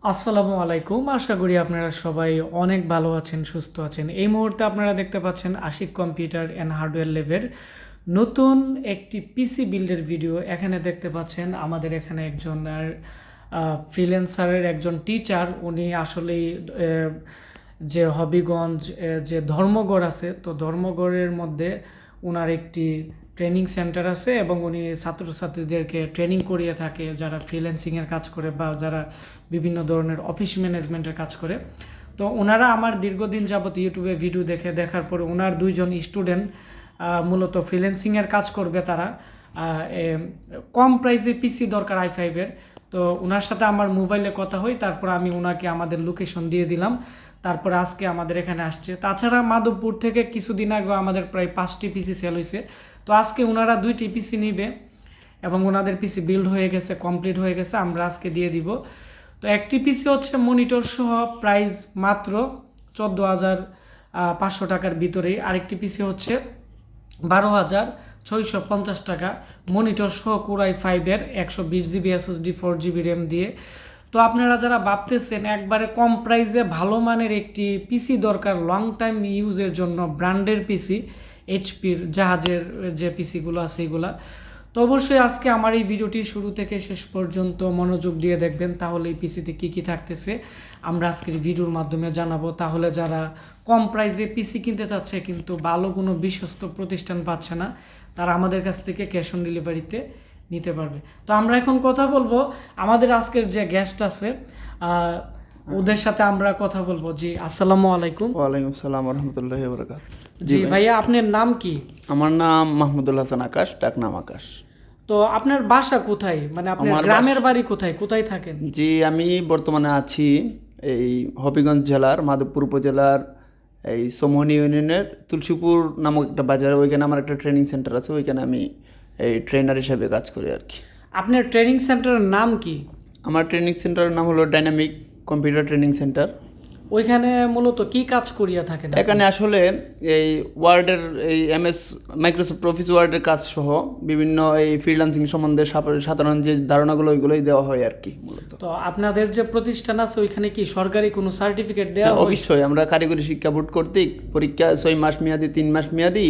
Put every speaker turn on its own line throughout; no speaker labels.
আসসালামু আলাইকুম। আশা করি আপনারা সবাই অনেক ভালো আছেন, সুস্থ আছেন। এই মুহূর্তে আপনারা দেখতে পাচ্ছেন আশিক কম্পিউটার অ্যান্ড হার্ডওয়্যার ল্যাবের নতুন একটি পিসি বিল্ডের ভিডিও। এখানে দেখতে পাচ্ছেন আমাদের এখানে একজন ফ্রিল্যান্সারের একজন টিচার, উনি আসলেই যে হবিগঞ্জ যে ধর্মগড় আছে, তো ধর্মগড়ের মধ্যে ওনার একটি ট্রেনিং সেন্টার আছে এবং উনি ছাত্রছাত্রীদেরকে ট্রেনিং করিয়ে থাকে, যারা ফ্রিল্যান্সিংয়ের কাজ করে বা যারা বিভিন্ন ধরনের অফিস ম্যানেজমেন্টের কাজ করে। তো ওনারা আমার দীর্ঘদিন যাবত ইউটিউবে ভিডিও দেখার পরে ওনার দুইজন স্টুডেন্ট মূলত ফ্রিল্যান্সিংয়ের কাজ করবে। তারা কম প্রাইসে পিসি দরকার i5-এর। তো ওনার সাথে আমার মোবাইলে কথা হয়, তারপর আমি ওনাকে আমাদের লোকেশন দিয়ে দিলাম। তারপরে আজকে আমাদের এখানে আসছে। তাছাড়া মাধবপুর থেকে কিছুদিন আগে আমাদের প্রায় 5টি পিসি সেল হয়েছে। তো আজকে ওনারা 2টি পিসি নিবে এবং ওনাদের পিসি বিল্ড হয়ে গেছে, কমপ্লিট হয়ে গেছে, আমরা আজকে দিয়ে দিব। তো একটি পিসি হচ্ছে মনিটর সহ প্রাইস মাত্র 14,500 টাকার ভিতরেই। আরেকটি পিসি হচ্ছে 12,650 টাকা, মনিটর সহ কোর i5-এর 120 GB SSD 4 GB র্যাম দিয়ে। তো আপনারা যারা ভাবতেছেন একবারে কম প্রাইসে ভালো মানের একটি পিসি দরকার লং টাইম ইউজের জন্য, ব্র্যান্ডের পিসি, এইচপির জাহাজের যে পিসিগুলো আছে এগুলা, তো অবশ্যই আজকে আমার এই ভিডিওটি শুরু থেকে শেষ পর্যন্ত মনোযোগ দিয়ে দেখবেন, তাহলে এই পিসিতে কী কী থাকতেছে আমরা আজকের ভিডিওর মাধ্যমে জানাবো। তাহলে যারা কম প্রাইসে পিসি কিনতে চাচ্ছে কিন্তু ভালো কোনো বিশ্বস্ত প্রতিষ্ঠান পাচ্ছে না, তারা আমাদের কাছ থেকে ক্যাশ অন ডেলিভারিতে নিতে পারবে। তো আমরা এখন কথা বলবো আমাদের আজকের যে গেস্ট আছে ওদের সাথে আমরা কথা বলবো। জি, আসসালামু আলাইকুম।
ওয়ালাইকুম সালাম রহমতুল্লাহি বারাকাত।
জি ভাইয়া, আপনার নাম কি?
আমার নাম মাহমুদুল হাসান আকাশ, ডাকনাম আকাশ।
তো আপনার বাসা কোথায়, মানে আপনার গ্রামের বাড়ি কোথায়, কোথায় থাকেন?
জি, আমি বর্তমানে আছি এই হবিগঞ্জ জেলার মাধবপুর উপজেলার এই সোমনি ইউনিয়নের তুলসীপুর নামক একটা বাজারে। ওইখানে আমার একটা ট্রেনিং সেন্টার আছে, ওইখানে আমি এই ট্রেনার হিসেবে কাজ করি আর কি।
আপনার ট্রেনিং সেন্টারের নাম কি?
আমার ট্রেনিং সেন্টারের নাম হলো ডাইনামিক কম্পিউটার ট্রেনিং সেন্টার।
ওইখানে মূলত কি কাজ করিয়া থাকেন?
এখানে আসলে এই ওয়ার্ডের এই মাইক্রোসফট অফিস ওয়ার্ডের কাজ সহ বিভিন্ন এই ফ্রিল্যান্সিং সম্বন্ধে সাধারণ যে ধারণাগুলো ওইগুলোই দেওয়া হয় আর কি মূলত।
তো আপনাদের যে প্রতিষ্ঠান আছে ওইখানে কি সরকারি কোনো সার্টিফিকেট দেওয়া হয়?
অবশ্যই, আমরা কারিগরি শিক্ষা বোর্ড কর্তৃক পরীক্ষা 6 মাস মেয়াদি 3 মাস মেয়াদি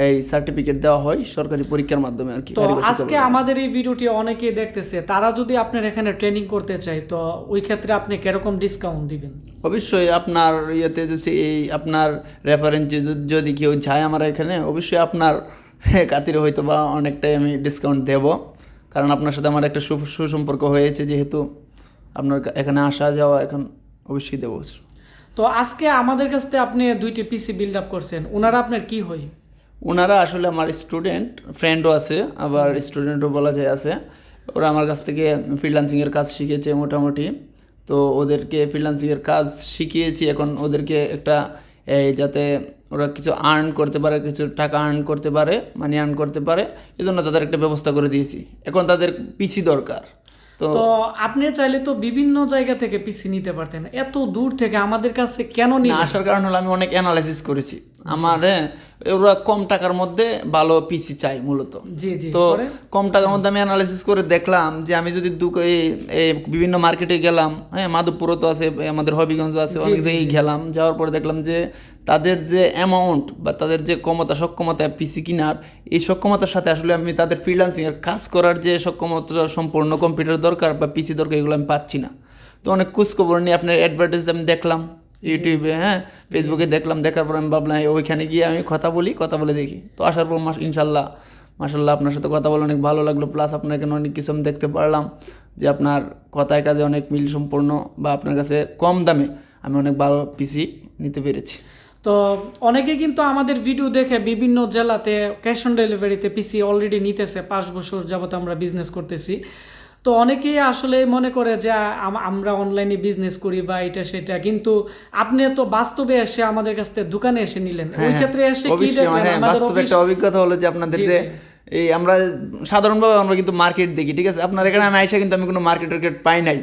এই সার্টিফিকেট দেওয়া হয় সরকারি পরীক্ষার মাধ্যমে আর কি।
তো আজকে আমাদের এই ভিডিওটি অনেকেই দেখতেছে, তারা যদি আপনার এখানে ট্রেনিং করতে চায় তো ওই ক্ষেত্রে আপনি কিরকম ডিসকাউন্ট দিবেন?
অবশ্যই আপনার ইয়েতে যদি এই আপনার রেফারেন্স যদি কেউ যায় আমার এখানে, অবশ্যই আপনার খাতিরে হয়তো বা অনেকটাই আমি ডিসকাউন্ট দেব, কারণ আপনার সাথে আমার একটা সুসম্পর্ক হয়েছে, যেহেতু আপনার এখানে আসা যাওয়া এখন অবশ্যই দেবো।
তো আজকে আমাদের কাছ থেকে আপনি 2টি পিসি বিল্ড আপ করছেন, ওনারা আপনার কি হয়?
ওনারা আসলে আমার স্টুডেন্ট, ফ্রেন্ডও আছে, আবার স্টুডেন্টও বলা যায় আছে। ওরা আমার কাছ থেকে ফ্রিল্যান্সিংয়ের কাজ শিখেছে মোটামুটি। তো ওদেরকে ফ্রিল্যান্সিংয়ের কাজ শিখিয়েছি, এখন ওদেরকে একটা যাতে ওরা কিছু আর্ন করতে পারে, কিছু টাকা আর্ন করতে পারে, মানি আর্ন করতে পারে, এই জন্য তাদের একটা ব্যবস্থা করে দিয়েছি। এখন তাদের পিসি দরকার।
তো আপনি চাইলে তো বিভিন্ন জায়গা থেকে পিসি নিতে পারতেন, এত দূর থেকে আমাদের কাছে কেন নিয়ে
আসার কারণ হলো আমি অনেক অ্যানালাইসিস করেছি। আমার ওরা কম টাকার মধ্যে ভালো পিসি চাই মূলত। তো কম টাকার মধ্যে আমি অ্যানালাইসিস করে দেখলাম যে আমি যদি বিভিন্ন মার্কেটে গেলাম, মাধবপুরও তো আছে, আমাদের হবিগঞ্জও আছে, অনেক জায়গায় গেলাম, যাওয়ার পরে দেখলাম যে তাদের যে অ্যামাউন্ট বা তাদের যে সক্ষমতা পিসি কেনার, এই সক্ষমতার সাথে আসলে আমি তাদের ফ্রিল্যান্সিংয়ের কাজ করার যে সক্ষমতা সম্পূর্ণ কম্পিউটার দরকার বা পিসি দরকার, এগুলো আমি পাচ্ছি না। তো অনেক খোঁজখবর নিয়ে আপনার অ্যাডভার্টাইজ আমি দেখলাম ইউটিউবে, ফেসবুকে দেখলাম, দেখার পর আমি ভাবলাম ওইখানে গিয়ে আমি কথা বলে দেখি। তো আসার পর মাশাল্লাহ আপনার সাথে কথা বলে অনেক ভালো লাগলো, প্লাস আপনার এখানে অনেক কিছু আমি দেখতে পারলাম যে আপনার কথায় কাজে অনেক মিল সম্পূর্ণ, বা আপনার কাছে কম দামে আমি অনেক ভালো পিসি নিতে পেরেছি।
তো অনেকে কিন্তু আমাদের ভিডিও দেখে বিভিন্ন জেলাতে ক্যাশ অন ডেলিভারিতে পিসি অলরেডি নিতেছে, 5 বছর যাবত আমরা বিজনেস করতেছি। তো অনেকেই আসলে মনে করে যে আমরা অনলাইনে বিজনেস করি বা এটা সেটা, কিন্তু আপনি তো বাস্তবে এসে আমাদের কাছ থেকে দোকানে এসে নিলেন, ওই ক্ষেত্রে এসে কি দেখলেন?
বাস্তবে একটা অভিজ্ঞতা হলো যে আপনাদের যে এই আমরা সাধারণভাবে আমরা কিন্তু মার্কেট দেখি, ঠিক আছে, আপনার এখানে আমি আইসা কিন্তু আমি কোনো মার্কেট পাই নাই।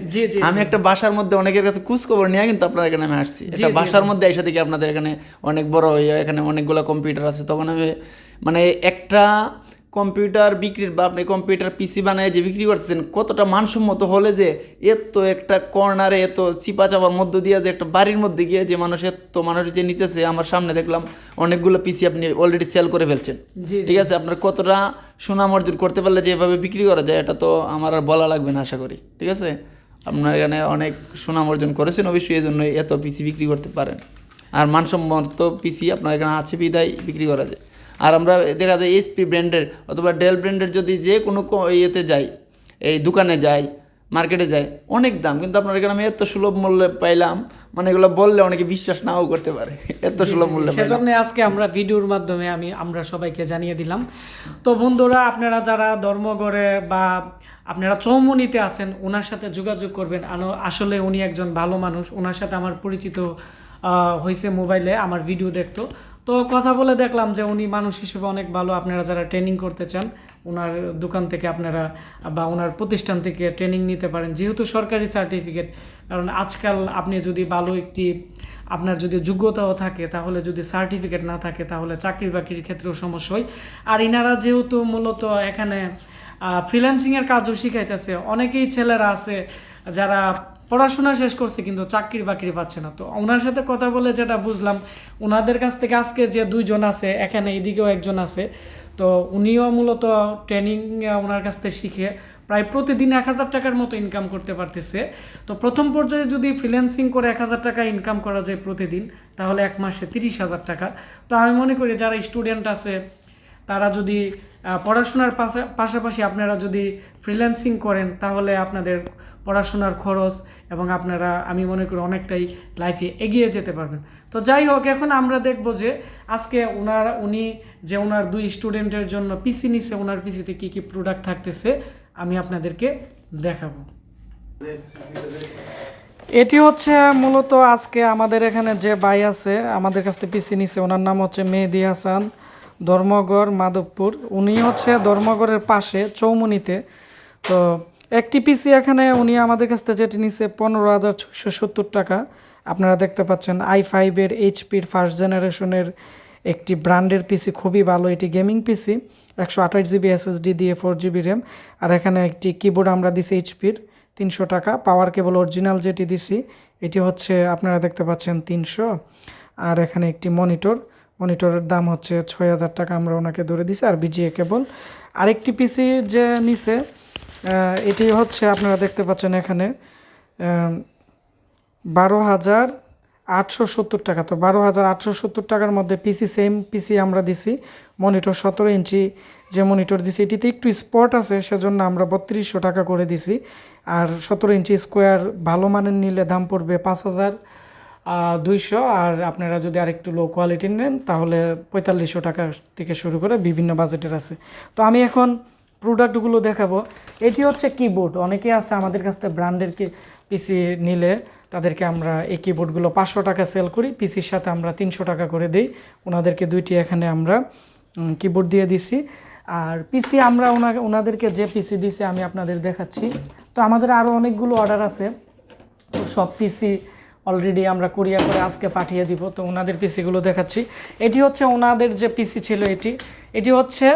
আমি একটা বাসার মধ্যে অনেকের কাছে খোঁজখবর নিয়ে কিন্তু আপনার এখানে আমি আসছি, একটা বাসার মধ্যে আইসা দেখি আপনাদের এখানে অনেক বড় হয়ে, এখানে অনেকগুলো কম্পিউটার আছে। তখন আমি মানে একটা কম্পিউটার বিক্রির বা আপনি কম্পিউটার পিসি বানায় যে বিক্রি করতেছেন কতটা মানসম্মত হলে যে এত একটা কর্নারে এত চিপা চাপার মধ্য দিয়ে যে একটা বাড়ির মধ্যে গিয়ে যে মানুষ এত মানুষ যে নিতেছে, আমার সামনে দেখলাম অনেকগুলো পিসি আপনি অলরেডি সেল করে ফেলছেন। ঠিক আছে, আপনার কতটা সুনাম অর্জন করতে পারলে যে এভাবে বিক্রি করা যায় এটা তো আমার আর বলা লাগবে না আশা করি। ঠিক আছে, আপনার এখানে অনেক সুনাম অর্জন করেছেন, অবশ্যই এই জন্য এত পিসি বিক্রি করতে পারেন। আর মানসম্মত পিসি আপনার এখানে আছে বিদায় বিক্রি করা যায়। আর আমরা দেখা যায় এইচপি ব্র্যান্ডের অথবা ডেল ব্র্যান্ডের যদি যে কোনো ইয়েতে যাই, এই দোকানে যাই, মার্কেটে যাই, অনেক দাম, কিন্তু আপনার এখানে আমি এত সুলভ মূল্যে পাইলাম, মানে এগুলো বললে অনেকে বিশ্বাস নাও করতে পারে, এত সুলভ মূল্যে পাইলাম।
সেজন্য আজকে আমরা ভিডিওর মাধ্যমে আমরা সবাইকে জানিয়ে দিলাম। তো বন্ধুরা, আপনারা যারা ধর্মগড়ে বা আপনারা চৌমুনিতে আছেন, ওনার সাথে যোগাযোগ করবেন। আসলে উনি একজন ভালো মানুষ, ওনার সাথে আমার পরিচিত হয়েছে, মোবাইলে আমার ভিডিও দেখতো, তো কথা বলে দেখলাম যে উনি মানুষ হিসেবে অনেক ভালো। আপনারা যারা ট্রেনিং করতে চান, ওনার দোকান থেকে আপনারা বা ওনার প্রতিষ্ঠান থেকে ট্রেনিং নিতে পারেন, যেহেতু সরকারি সার্টিফিকেট। কারণ আজকাল আপনি যদি ভালো আপনার যদি যোগ্যতাও থাকে, তাহলে যদি সার্টিফিকেট না থাকে তাহলে চাকরি বাকরির ক্ষেত্রেও সমস্যা হয়। আর ইনারা যেহেতু মূলত এখানে ফ্রিল্যান্সিংয়ের কাজও শিখাইতেছে, অনেকেই ছেলেরা আছে যারা পড়াশোনা শেষ করছে কিন্তু চাকরি বাকরি পাচ্ছে না। তো ওনার সাথে কথা বলে যেটা বুঝলাম, ওনাদের কাছ থেকে আজকে যে দুইজন আছে, এখানে এদিকেও একজন আছে, তো উনিও মূলত ট্রেনিং ওনার কাছ থেকে শিখে প্রায় প্রতিদিন 1000 টাকার মতো ইনকাম করতে পারতেছে। তো প্রথম পর্যায়ে যদি ফ্রিল্যান্সিং করে 1000 টাকা ইনকাম করা যায় প্রতিদিন, তাহলে এক মাসে 30,000 টাকা। তো আমি মনে করি যারা স্টুডেন্ট আছে তারা যদি পড়াশোনার পাশাপাশি আপনারা যদি ফ্রিল্যান্সিং করেন, তাহলে আপনাদের পড়াশোনার খরচ এবং আপনারা, আমি মনে করি, অনেকটাই লাইফে এগিয়ে যেতে পারবেন। তো যাই হোক, এখন আমরা দেখব যে আজকে উনি যে ওনার 2 স্টুডেন্টের জন্য পিসি নিছে, ওনার পিসিতে কী কী প্রোডাক্ট থাকতেছে আমি আপনাদেরকে দেখাবো। এটি হচ্ছে মূলত আজকে আমাদের এখানে যে ভাই আছে আমাদের কাছ থেকে পিসি নিছে, ওনার নাম হচ্ছে মেহেদি হাসান, ধর্মগড়, মাধবপুর। উনি হচ্ছে ধর্মগড়ের পাশে চৌমুনিতে। তো একটি পিসি এখানে উনি আমাদের কাছ থেকে যেটি নিচ্ছে 15,670 টাকা। আপনারা দেখতে পাচ্ছেন i5-এর এইচপির ফার্স্ট জেনারেশনের একটি ব্র্যান্ডের পিসি, খুবই ভালো। এটি গেমিং পিসি, 128 জিবি SSD দিয়ে 4 জিবি র্যাম। আর এখানে একটি কিবোর্ড আমরা দিছি এইচপির 300 টাকা। পাওয়ার কেবল অরিজিনাল যেটি দিছি এটি হচ্ছে আপনারা দেখতে পাচ্ছেন 300। আর এখানে একটি মনিটরের দাম হচ্ছে 6,000 টাকা আমরা ওনাকে ধরে দিছি। আর বিজিএ কেবল। আরেকটি পিসি যে নিছে এটি হচ্ছে আপনারা দেখতে পাচ্ছেন এখানে 12,870 টাকা। তো 12,870 টাকার মধ্যে পিসি, সেম পিসি আমরা দিছি। মনিটর 17 ইঞ্চি যে মনিটর দিছি, এটিতে একটু স্পট আছে, সেজন্য আমরা 3200 টাকা করে দিছি। আর 17 ইঞ্চি স্কোয়ার ভালো মানের নিলে দাম পড়বে 5,200। আর আপনারা যদি আরেকটু লো কোয়ালিটির নেন তাহলে 4500 টাকা থেকে শুরু করে বিভিন্ন বাজেটের আছে। তো আমি এখন প্রোডাক্টগুলো দেখাবো। এটি হচ্ছে কিবোর্ড। অনেকে আছে আমাদের কাছ থেকে ব্র্যান্ডের পিসি নিলে তাদেরকে আমরা এই কিবোর্ডগুলো 500 টাকা সেল করি, পিসির সাথে আমরা 300 টাকা করে দিই। ওনাদেরকে 2টি এখানে আমরা কিবোর্ড দিয়ে দিছি। আর পিসি আমরা ওনাদেরকে যে পিসি দিছি আমি আপনাদের দেখাচ্ছি। তো আমাদের আরও অনেকগুলো অর্ডার আছে, তো সব পিসি অলরেডি আমরা কুরিয়ার করে আজকে পাঠিয়ে দিব। তো ওনাদের পিসিগুলো দেখাচ্ছি। এটি হচ্ছে ওনাদের যে পিসি ছিল, এটি হচ্ছে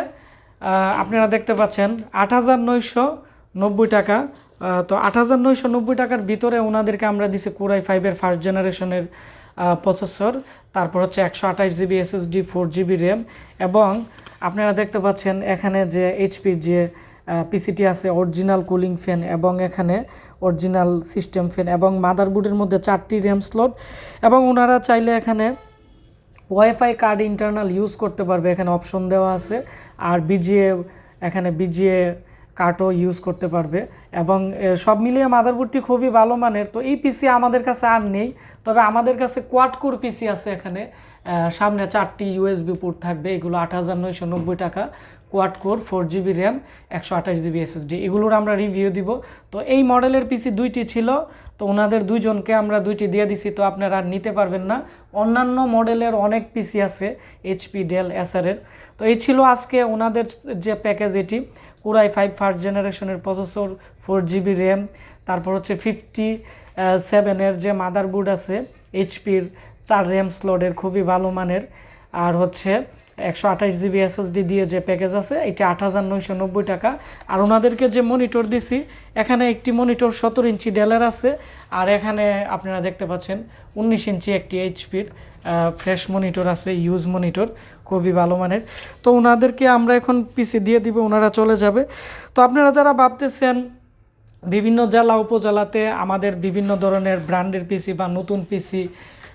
আপনারা দেখতে পাচ্ছেন 8,990 টাকা। তো 8,990 টাকার ভিতরে ওনাদেরকে আমরা দিছি Core i5-এর ফার্স্ট জেনারেশনের প্রসেসর, তারপর হচ্ছে 128 জিবি SSD, 4 জিবি র্যাম, এবং আপনারা দেখতে পাচ্ছেন এখানে যে এইচপির যে পিসিটি আছে অরিজিনাল কুলিং ফ্যান এবং এখানে অরিজিনাল সিস্টেম ফ্যান এবং মাদারবোর্ডের মধ্যে 4টি র্যাম স্লট, এবং ওনারা চাইলে এখানে ওয়াইফাই কার্ড ইন্টারনাল ইউজ করতে পারবে, এখানে অপশন দেওয়া আছে। আর বিজিএ কার্ডও ইউজ করতে পারবে, এবং সব মিলিয়ে মাদারবোর্ডটি খুবই ভালো মানের। তো এই পিসি আমাদের কাছে আর নেই, তবে আমাদের কাছে কোয়াড কোর পিসি আছে। এখানে সামনে 4টি USB পোর্ট থাকবে, এগুলো 8,990 টাকা। Quad core, 4 GB RAM, 128 GB SSD, এগুলোর আমরা রিভিউ দিব। তো এই মডেলের পিসি 2টি ছিল, তো ওনাদের 2জনকে আমরা 2টি দিয়ে দিছি। তো আপনারা আর নিতে পারবেন না। অন্যান্য মডেলের অনেক পিসি আছে, HP, ডেল, এসারের। তো এই ছিল আজকে ওনাদের যে প্যাকেজ। এটি Core i5 ফার্স্ট জেনারেশনের প্রসেসর, 4 জিবি র্যাম, তারপর হচ্ছে 57-এর যে মাদারবোর্ড আছে, HPর 4 র্যাম স্লটের খুবই ভালো মানের, আর হচ্ছে 128 GB SSD দিয়ে যে প্যাকেজ আছে এটা 8,990 টাকা। আর ওনাদেরকে যে মনিটর দিছি এখানে একটি মনিটর 17 ইঞ্চি ডেলের আছে, আর এখানে আপনারা দেখতে পাচ্ছেন 19 ইঞ্চি একটি এইচপির ফ্রেশ মনিটর আছে, ইউজ মনিটর, খুবই ভালো মানের। তো ওনাদেরকে আমরা এখন পিসি দিয়ে দিব, ওনারা চলে যাবে। তো আপনারা যারা ভাবতেছেন বিভিন্ন জেলা উপজেলাতে আমাদের বিভিন্ন ধরনের ব্র্যান্ডের পিসি বা নতুন পিসি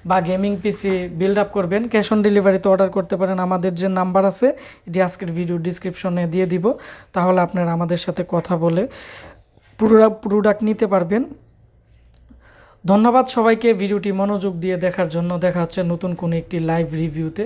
বা গেমিং পিসি বিল্ড আপ করবেন, ক্যাশ অন ডেলিভারিতে অর্ডার করতে পারেন। আমাদের যে নাম্বার আছে এটি আজকের ভিডিও ডিসক্রিপশনে দিয়ে দিব, তাহলে আপনারা আমাদের সাথে কথা বলে প্রোডাক্ট নিতে পারবেন। ধন্যবাদ সবাইকে ভিডিওটি মনোযোগ দিয়ে দেখার জন্য। দেখা হচ্ছে নতুন কোনো একটি লাইভ রিভিউতে।